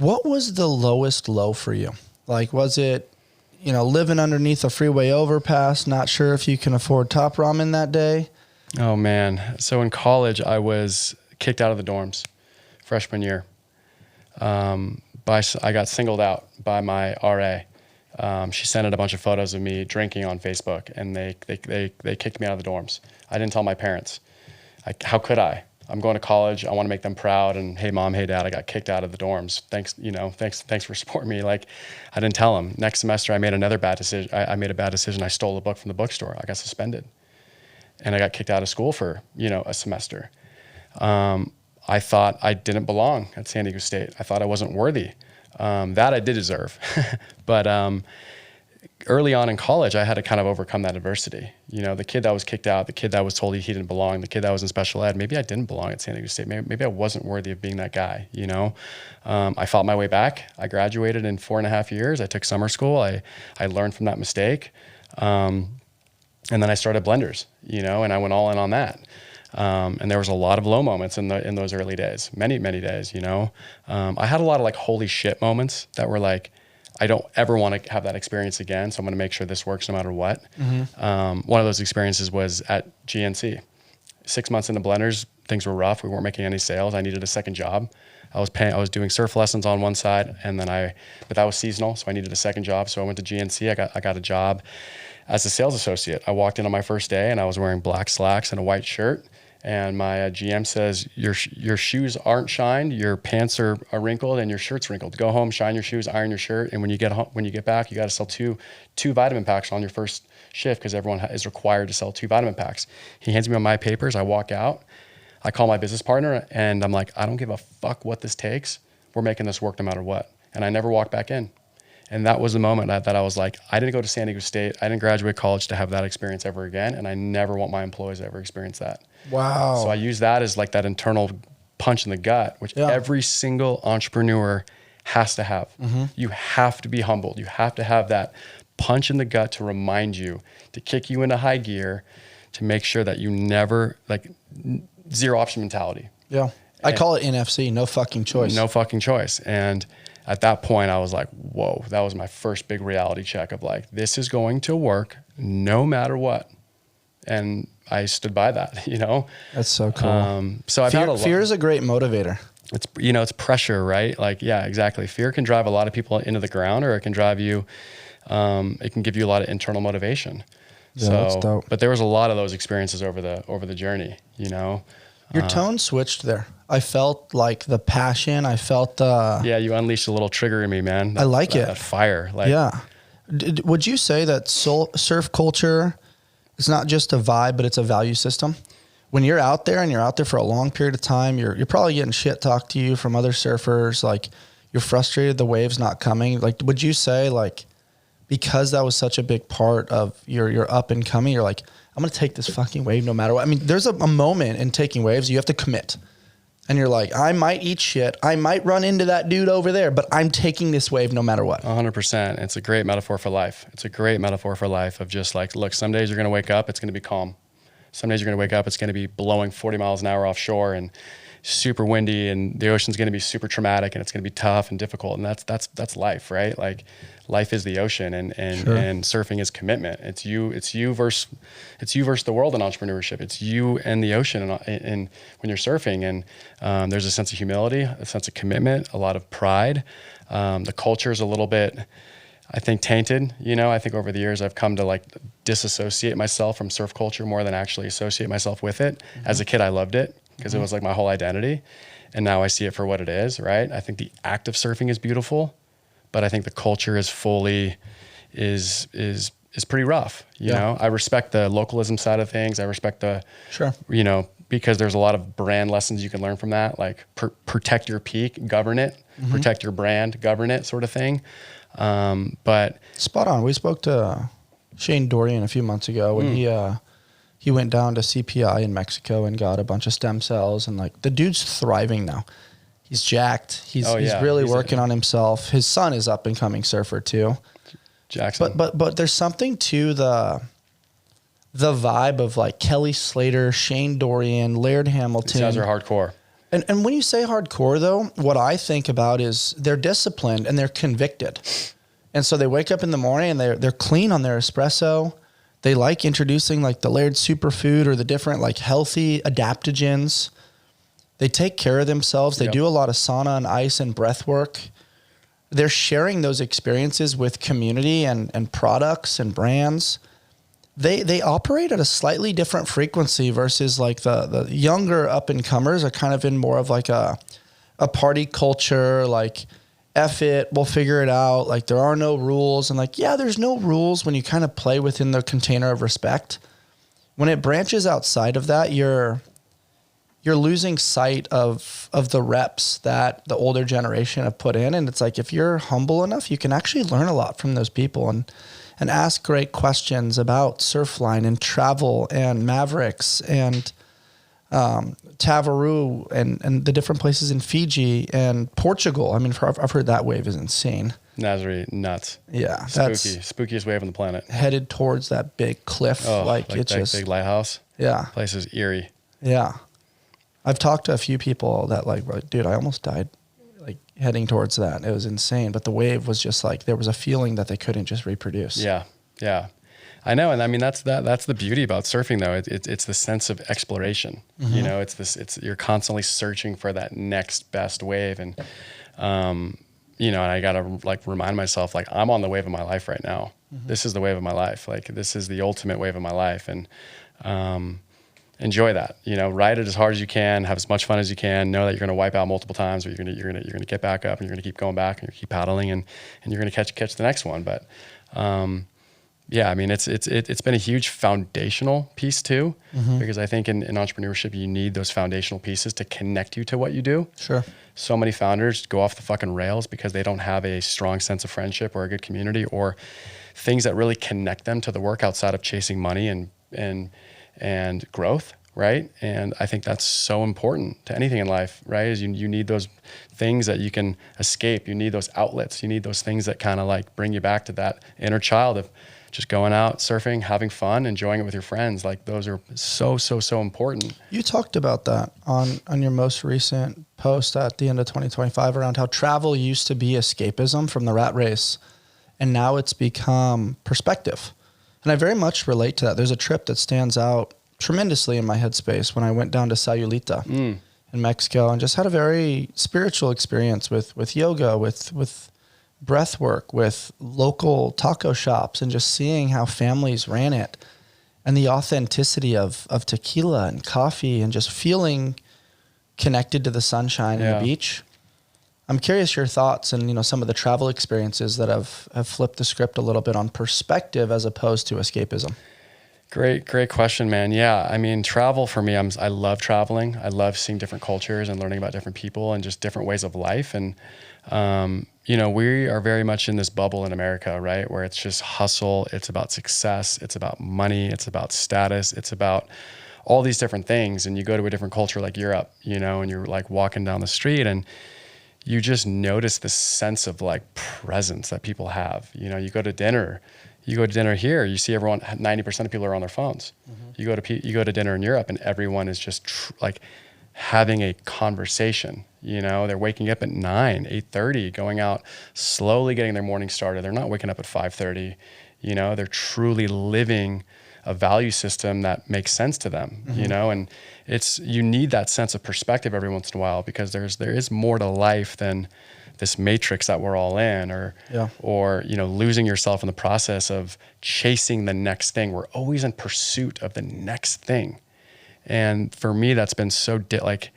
What was the lowest low for you? Like, was it, living underneath a freeway overpass, not sure if you can afford Top Ramen that day? Oh man. So in college, I was kicked out of the dorms freshman year. I got singled out by my RA. She sent out a bunch of photos of me drinking on Facebook, and they kicked me out of the dorms. I didn't tell my parents. How could I? I'm going to college. I want to make them proud. And hey, mom, hey, dad, I got kicked out of the dorms. Thanks for supporting me. Like, I didn't tell them. Next semester, I made another bad decision. I made a bad decision. I stole a book from the bookstore. I got suspended, and I got kicked out of school for a semester. I thought I didn't belong at San Diego State. I thought I wasn't worthy. That I did deserve, but early on in college, I had to kind of overcome that adversity. The kid that was kicked out, the kid that was told he didn't belong, the kid that was in special ed, maybe I didn't belong at San Diego State. Maybe I wasn't worthy of being that guy, I fought my way back. I graduated in 4.5 years. I took summer school. I learned from that mistake. And then I started Blenders, and I went all in on that. And there was a lot of low moments in those early days, many days, I had a lot of like, holy shit moments that were like, I don't ever want to have that experience again. So I'm going to make sure this works no matter what. Mm-hmm. One of those experiences was at GNC. 6 months into Blenders, things were rough. We weren't making any sales. I needed a second job. I was doing surf lessons on one side, but that was seasonal. So I needed a second job. So I went to GNC. I got a job as a sales associate. I walked in on my first day and I was wearing black slacks and a white shirt. And my GM says, your shoes aren't shined, your pants are wrinkled, and your shirt's wrinkled. Go home, shine your shoes, iron your shirt, and when you get back, you got to sell two vitamin packs on your first shift because everyone is required to sell 2 vitamin packs. He hands me my papers. I walk out. I call my business partner, and I'm like, I don't give a fuck what this takes. We're making this work no matter what. And I never walked back in. And that was the moment that I was like, I didn't go to San Diego State. I didn't graduate college to have that experience ever again. And I never want my employees to ever experience that. Wow. So I use that as like that internal punch in the gut, which every single entrepreneur has to have. Mm-hmm. You have to be humbled. You have to have that punch in the gut to remind you, to kick you into high gear, to make sure that you never, like, zero option mentality. Yeah. I call it NFC, no fucking choice. No fucking choice. And at that point, I was like, whoa, that was my first big reality check of like, this is going to work no matter what. And I stood by that, That's so cool. So I've had a lot. Fear is a great motivator. It's, it's pressure, right? Like, yeah, exactly. Fear can drive a lot of people into the ground, or it can drive you, it can give you a lot of internal motivation. Yeah, that's dope. But there was a lot of those experiences over the journey, Your tone switched there. I felt like the passion. I felt yeah, you unleashed a little trigger in me, man. I like it. That fire. Like, yeah. Would you say that surf culture is not just a vibe, but it's a value system? When you're out there and you're out there for a long period of time, you're probably getting shit talked to you from other surfers. Like, you're frustrated the wave's not coming. Like, would you say, like, because that was such a big part of your up and coming, you're like, I'm going to take this fucking wave no matter what. I mean, there's a moment in taking waves, you have to commit. And you're like, I might eat shit. I might run into that dude over there, but I'm taking this wave no matter what. 100%. It's a great metaphor for life. It's a great metaphor for life of just like, look, some days you're going to wake up, it's going to be calm. Some days you're going to wake up, it's going to be blowing 40 miles an hour offshore and super windy, and the ocean's going to be super traumatic, and it's going to be tough and difficult. And that's life, right? Like, life is the ocean, and Sure. and surfing is commitment. It's you versus the world in entrepreneurship. It's you and the ocean, and when you're surfing, and there's a sense of humility, a sense of commitment, a lot of pride. The culture is a little bit, I think, tainted. I think over the years I've come to like disassociate myself from surf culture more than actually associate myself with it. Mm-hmm. As a kid, I loved it because it was like my whole identity, and now I see it for what it is. Right? I think the act of surfing is beautiful, but I think the culture is pretty rough. You know, I respect the localism side of things. I respect the, Sure. Because there's a lot of brand lessons you can learn from that, like protect your peak, govern it, mm-hmm. protect your brand, govern it, sort of thing. But spot on. We spoke to Shane Dorian a few months ago when he went down to CPI in Mexico and got a bunch of stem cells, and like the dude's thriving now. He's jacked. He's really working on himself. His son is up and coming surfer too. Jackson. But there's something to the vibe of like Kelly Slater, Shane Dorian, Laird Hamilton. These guys are hardcore. And when you say hardcore, though, what I think about is they're disciplined and they're convicted. And so they wake up in the morning and they're clean on their espresso. They like introducing like the layered superfood or the different like healthy adaptogens. They take care of themselves. They do a lot of sauna and ice and breath work. They're sharing those experiences with community and products and brands. They operate at a slightly different frequency versus like the younger up and comers are kind of in more of like a party culture, like F it, we'll figure it out. Like there are no rules. And like, yeah, there's no rules when you kind of play within the container of respect. When it branches outside of that, you're losing sight of the reps that the older generation have put in. And it's like, if you're humble enough, you can actually learn a lot from those people and ask great questions about Surfline and travel and Mavericks and Tavaru and the different places in Fiji and Portugal. I mean, I've heard that wave is insane. Nazaré, nuts. Yeah. Spookiest wave on the planet. Headed towards that big cliff. Like it's that just big lighthouse. Yeah. Place is eerie. Yeah. I've talked to a few people that like, dude, I almost died like heading towards that. It was insane. But the wave was just like, there was a feeling that they couldn't just reproduce. Yeah. Yeah. I know. And I mean, that's the beauty about surfing though. It's the sense of exploration, you know, you're constantly searching for that next best wave. And, you know, and I got to like remind myself, like I'm on the wave of my life right now. This is the wave of my life. Like this is the ultimate wave of my life. And, enjoy that, you know, ride it as hard as you can, have as much fun as you can, know that you're going to wipe out multiple times, but you're going to get back up and you're going to keep going back and you keep paddling and you're going to catch the next one. But, yeah, I mean, it's been a huge foundational piece too, because I think in entrepreneurship, you need those foundational pieces to connect you to what you do. Sure. So many founders go off the fucking rails because they don't have a strong sense of friendship or a good community or things that really connect them to the work outside of chasing money and growth, right? And I think that's so important to anything in life, right? Is you need those things that you can escape. You need those outlets. You need those things that kind of like bring you back to that inner child of just going out, surfing, having fun, enjoying it with your friends. Like those are so important. You talked about that on your most recent post at the end of 2025 around how travel used to be escapism from the rat race, and now it's become perspective. And I very much relate to that. There's a trip that stands out tremendously in my headspace when I went down to Sayulita in Mexico and just had a very spiritual experience with yoga, with breath work, with local taco shops, and just seeing how families ran it and the authenticity of tequila and coffee and just feeling connected to the sunshine and the beach. I'm curious your thoughts and, you know, some of the travel experiences that have flipped the script a little bit on perspective as opposed to escapism. Great question, man. Yeah. I mean, travel for me, I love traveling. I love seeing different cultures and learning about different people and just different ways of life. And, you know, we are very much in this bubble in America, right? Where it's just hustle. It's about success. It's about money. It's about status. It's about all these different things. And you go to a different culture like Europe, you know, and you're like walking down the street and you just notice the sense of like presence that people have. You know, you go to dinner here, you see everyone, 90% of people are on their phones. You go to dinner in Europe and everyone is just like having a conversation. You know, they're waking up at 9, 8:30, going out, slowly getting their morning started. They're not waking up at 5:30. You know, they're truly living a value system that makes sense to them, you know, and you need that sense of perspective every once in a while because there is more to life than this matrix that we're all in or, you know, losing yourself in the process of chasing the next thing. We're always in pursuit of the next thing. And for me, that's been so like,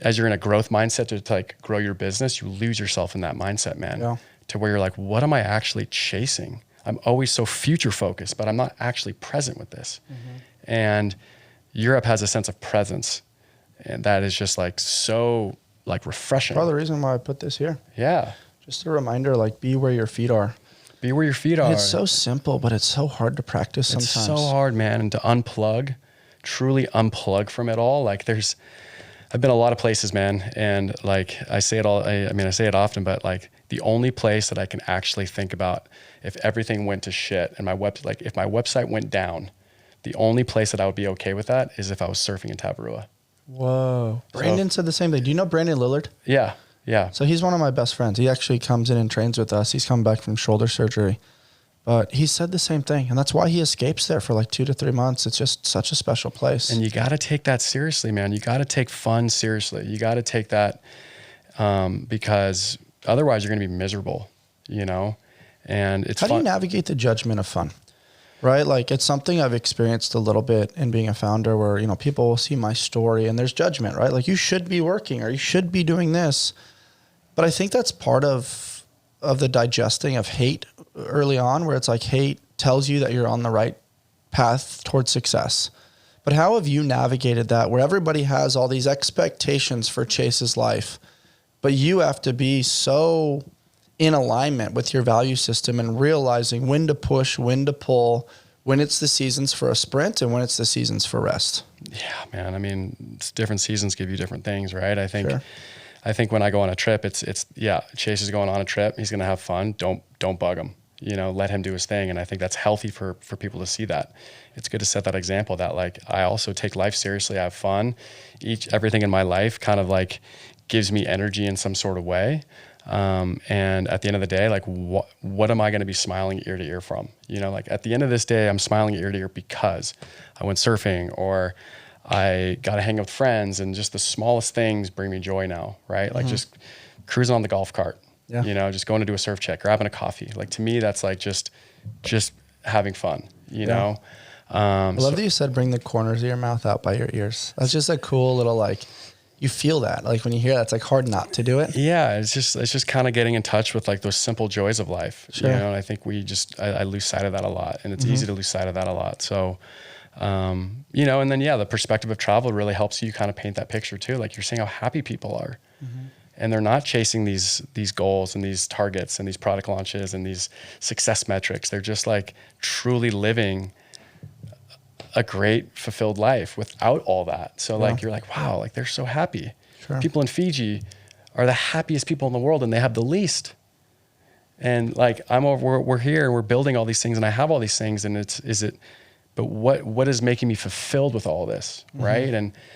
as you're in a growth mindset to like grow your business, you lose yourself in that mindset, man, to where you're like, what am I actually chasing? I'm always so future focused, but I'm not actually present with this. And Europe has a sense of presence, and that is just like so like refreshing. Part of the reason why I put this here. Yeah. Just a reminder, like be where your feet are. Be where your feet are. It's so simple, but it's so hard to practice sometimes. It's so hard, man. And to unplug, truly unplug from it all. Like I've been a lot of places, man. And like I say it often, but like the only place that I can actually think about if everything went to shit and if my website went down, the only place that I would be okay with that is if I was surfing in Tavarua. Whoa. Brandon said the same thing. Do you know Brandon Lillard? Yeah. Yeah. So he's one of my best friends. He actually comes in and trains with us. He's come back from shoulder surgery. But he said the same thing. And that's why he escapes there for like 2 to 3 months. It's just such a special place. And you got to take that seriously, man. You got to take fun seriously. You got to take that because otherwise you're going to be miserable, you know? And it's How fun. do you navigate the judgment of fun? Right? Like it's something I've experienced a little bit in being a founder where, you know, people will see my story and there's judgment, right? Like you should be working or you should be doing this. But I think that's part of the digesting of hate early on, where it's like hate tells you that you're on the right path towards success. But how have you navigated that where everybody has all these expectations for Chase's life, but you have to be so in alignment with your value system and realizing when to push, when to pull, when it's the seasons for a sprint and when it's the seasons for rest? Yeah, man. I mean, it's different seasons give you different things, right? I think Sure. I think when I go on a trip, it's Chase is going on a trip. He's going to have fun. Don't bug him. You know, let him do his thing. And I think that's healthy for people to see that. It's good to set that example that like I also take life seriously. I have fun. Everything in my life kind of like gives me energy in some sort of way. And at the end of the day, like what am I going to be smiling ear to ear from? You know, like at the end of this day, I'm smiling ear to ear because I went surfing or I got to hang out with friends, and just the smallest things bring me joy now, right? Like just cruising on the golf cart, you know, just going to do a surf check, grabbing a coffee. Like to me, that's like just having fun, you know? I love that you said bring the corners of your mouth out by your ears. That's just a cool little, like, you feel that. Like when you hear that, it's like hard not to do it. Yeah, it's just kind of getting in touch with like those simple joys of life. Sure. You know, and I think I lose sight of that a lot, and it's easy to lose sight of that a lot. So, you know, and then, the perspective of travel really helps you kind of paint that picture too. Like you're seeing how happy people are, and they're not chasing these goals and these targets and these product launches and these success metrics. They're just like truly living a great fulfilled life without all that. So like, you're like, wow, like they're so happy. Sure. People in Fiji are the happiest people in the world, and they have the least. And like, we're here and we're building all these things, and I have all these things, and but what is making me fulfilled with all this? Right. And